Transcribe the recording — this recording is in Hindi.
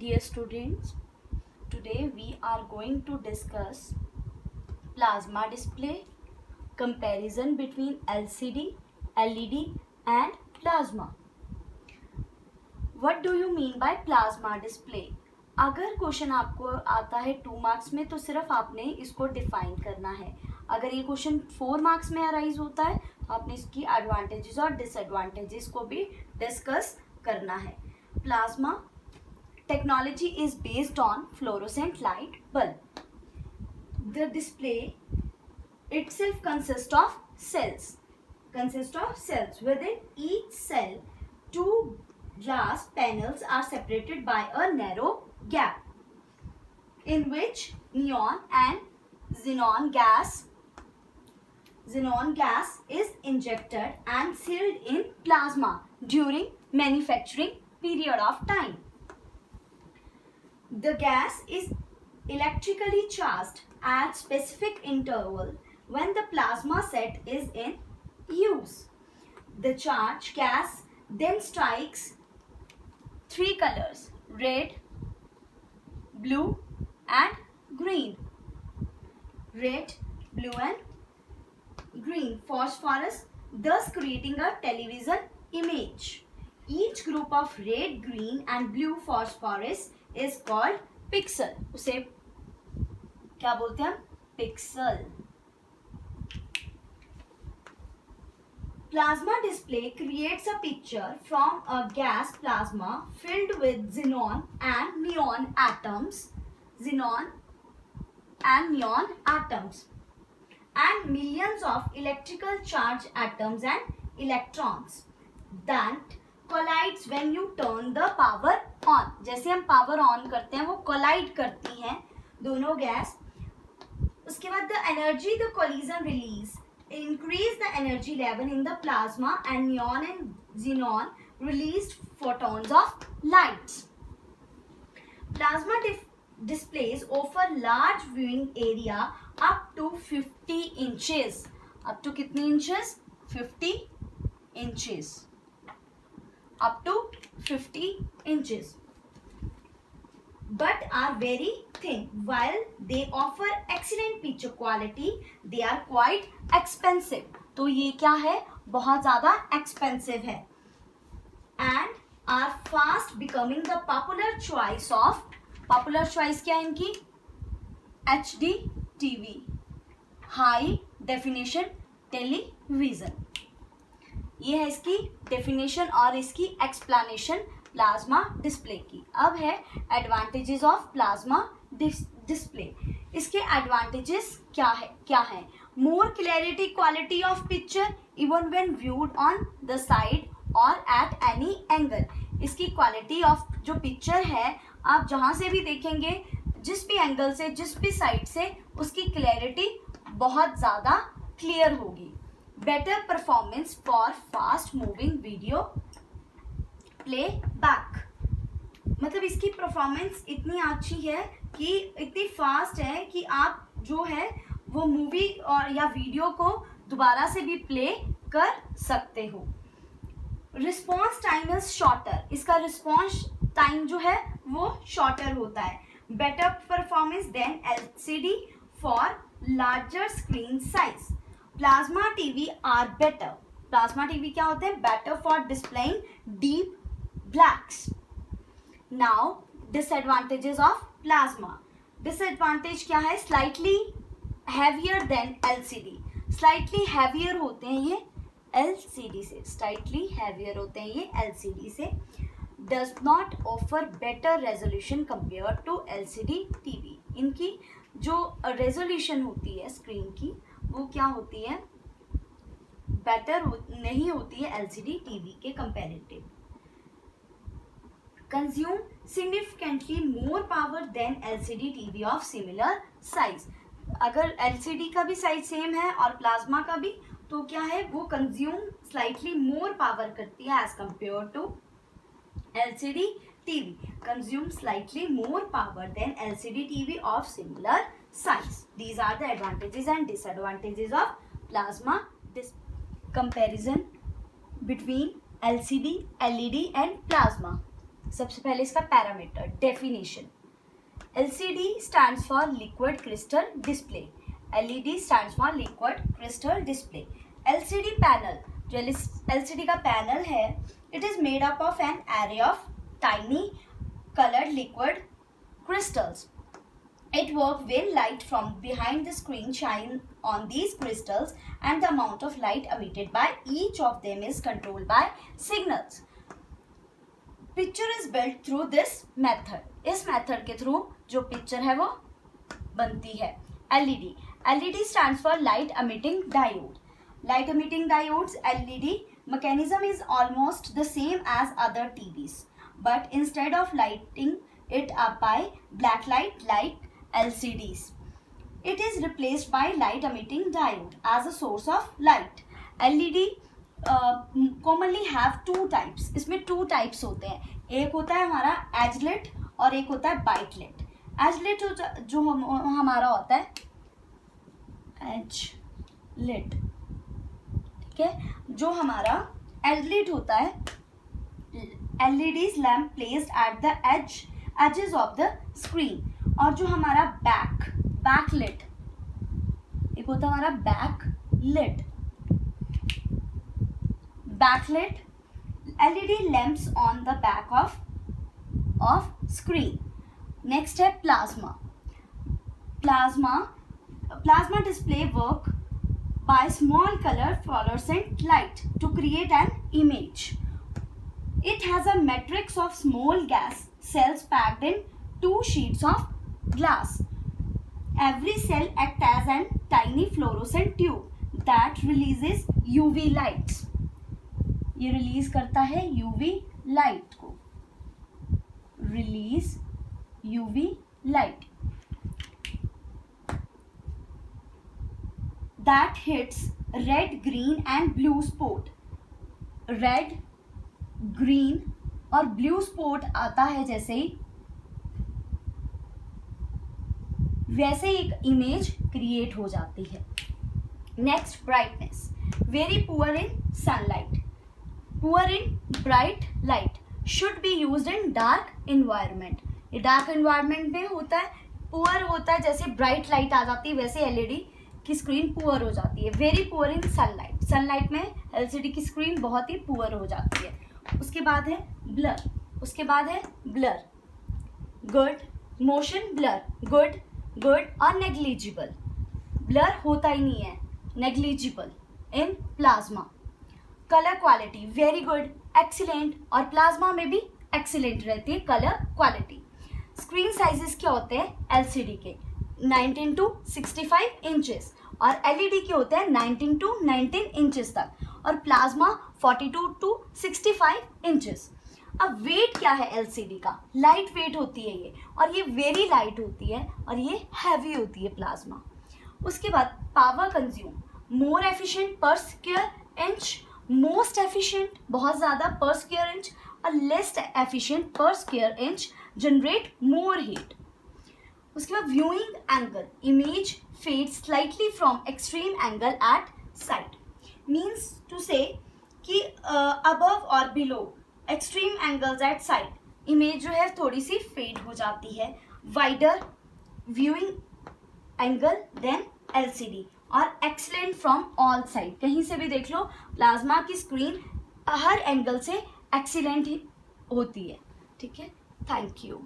Dear students, today we are going to discuss plasma display, comparison between LCD, LED and plasma. What do you mean by plasma display? अगर क्वेश्चन आपको आता है 2 मार्क्स में तो सिर्फ आपने इसको डिफाइन करना है. अगर ये क्वेश्चन 4 मार्क्स में अराइज होता है तो आपने इसकी एडवांटेजेस और डिसएडवांटेजेस को भी डिस्कस करना है. Plasma technology is based on fluorescent light bulb. The display itself consists of cells. Within each cell, 2 glass panels are separated by a narrow gap in which neon and xenon gas is injected and sealed in plasma during manufacturing period of time. The gas is electrically charged at specific interval when the plasma set is in use. The charged gas then strikes 3 colors: red, blue and green. Red, blue and green phosphorus, thus creating a television image. Each group of red, green and blue phosphorus is called pixel. उसे क्या बोलते हैं हम? Pixel. Plasma display creates a picture from a gas plasma filled with xenon and neon atoms and millions of electrical charge atoms and electrons that collides when you turn the power on. जैसे हम पावर ऑन करते हैं वो कोलाइड करती हैं दोनों गैस. उसके बाद the energy the collision release increase the energy level in the plasma and neon and xenon released photons of lights. Plasma displays offer large viewing area up to 50 inches. up to कितनी inches? 50 inches. up to 50 inches, but are very thin. While they offer excellent picture quality, they are quite expensive. तो ये क्या है? बहुत ज़्यादा expensive है. And are fast becoming the popular choice क्या है इनकी? HD TV, high definition television. ये है इसकी डेफिनेशन और इसकी एक्सप्लेनेशन प्लाज्मा डिस्प्ले की. अब है एडवांटेजेस ऑफ प्लाज्मा डिस्प्ले. इसके एडवांटेजेस क्या है? More clarity quality of picture even when viewed on the side और एट एनी एंगल. इसकी क्वालिटी ऑफ जो पिक्चर है आप जहाँ से भी देखेंगे, जिस भी एंगल से, जिस भी साइड से, उसकी क्लैरिटी बहुत ज़्यादा क्लियर होगी. Better performance for fast moving video play back. मतलब इसकी परफॉर्मेंस इतनी अच्छी है कि इतनी फास्ट है कि आप जो है वो मूवी और या वीडियो को दोबारा से भी प्ले कर सकते हो. Response time is shorter. इसका रिस्पॉन्स टाइम जो है वो शॉर्टर होता है. Better performance than LCD for larger screen size. Plasma TV are better. Plasma TV क्या होते हैं? Better for displaying deep blacks. Now disadvantages of plasma. Disadvantage क्या है? Slightly heavier than LCD. Slightly heavier होते हैं ये LCD से. स्लाइटली हैवियर होते हैं ये LCD से. Does not offer better resolution compare to LCD TV. इनकी जो रेजोल्यूशन होती है स्क्रीन की वो क्या होती है? बेटर नहीं होती है LCD TV के comparative. Consume significantly more power than LCD TV of similar size. अगर LCD का भी साइज सेम है और प्लाज्मा का भी, तो क्या है? वो कंज्यूम स्लाइटली मोर पावर करती है as compare to LCD TV. Consume slightly more power than LCD TV of similar size. These are the advantages and disadvantages of plasma comparison between LCD, LED and plasma. सबसे पहले इसका parameter definition, LCD stands for liquid crystal display. LED stands for liquid crystal display. LCD panel, जो LCD का पैनल है, it is made up of an array of tiny colored liquid crystals. It works when light from behind the screen shine on these crystals and the amount of light emitted by each of them is controlled by signals. Picture is built through this method. इस मेथड के थ्रू जो पिक्चर है वो बनती है. LED stands for light emitting diode. Light emitting diodes, LED mechanism is almost the same as other TVs, but instead of lighting it up by black light like LCDs, it is replaced by light emitting diode as a source of light. LED commonly have two types. इसमें two types होते हैं. एक होता है हमारा edge lit और एक होता है bite lit. edge lit जो हमारा होता है edge lit, ठीक है. जो हमारा edge lit होता है, LEDs lamp placed at the edges of the screen. और जो हमारा back lit, एक होता है हमारा backlit LED lamps on the back of screen. Next है plasma display work by small color fluorescent light to create an image. It has a matrix of small gas cells packed in two sheets of glass. Every cell acts as a tiny fluorescent tube that releases UV lights. ये रिलीज करता है UV लाइट को. Release UV light that hits red, green and blue spot. Red, green और ब्लू स्पॉट आता है जैसे ही, वैसे एक इमेज क्रिएट हो जाती है. Next brightness, very poor in sunlight, poor in bright light, should be used in dark environment. ये डार्क इन्वायरमेंट में होता है, पुअर होता है. जैसे ब्राइट लाइट आ जाती है वैसे एलईडी की स्क्रीन पुअर हो जाती है. Very poor in sunlight, sunlight में एलसीडी की स्क्रीन बहुत ही पुअर हो जाती है. उसके बाद है blur, blur, good, motion blur, good और नेग्लिजिबल. ब्लर होता ही नहीं है, negligible in plasma. Colour quality very good, excellent और प्लाज्मा में भी एक्सीलेंट रहती है कलर क्वालिटी. स्क्रीन साइजेस क्या होते हैं एलसीडी के 19 to 65 इंचेस और एलईडी के होते हैं 19 to 19 इंचेस तक और प्लाज्मा 42 to 65 इंचेस. अब वेट क्या है एलसीडी का, लाइट वेट होती है ये, और ये वेरी लाइट होती है और ये हैवी होती है प्लाज्मा. उसके बाद power consume, more efficient per square inch, most efficient बहुत ज़्यादा पर स्क्वायर इंच और least efficient per square inch, generate more heat. उसके बाद viewing angle, image fade slightly from extreme angle at side. Means to say कि अबव और below extreme angles at side image जो है थोड़ी सी फेड हो जाती है. Wider viewing angle than LCD और एक्सलेंट फ्रॉम ऑल साइड. कहीं से भी देख लो प्लाज्मा की स्क्रीन हर एंगल से एक्सीलेंट होती है. ठीक है, थैंक यू.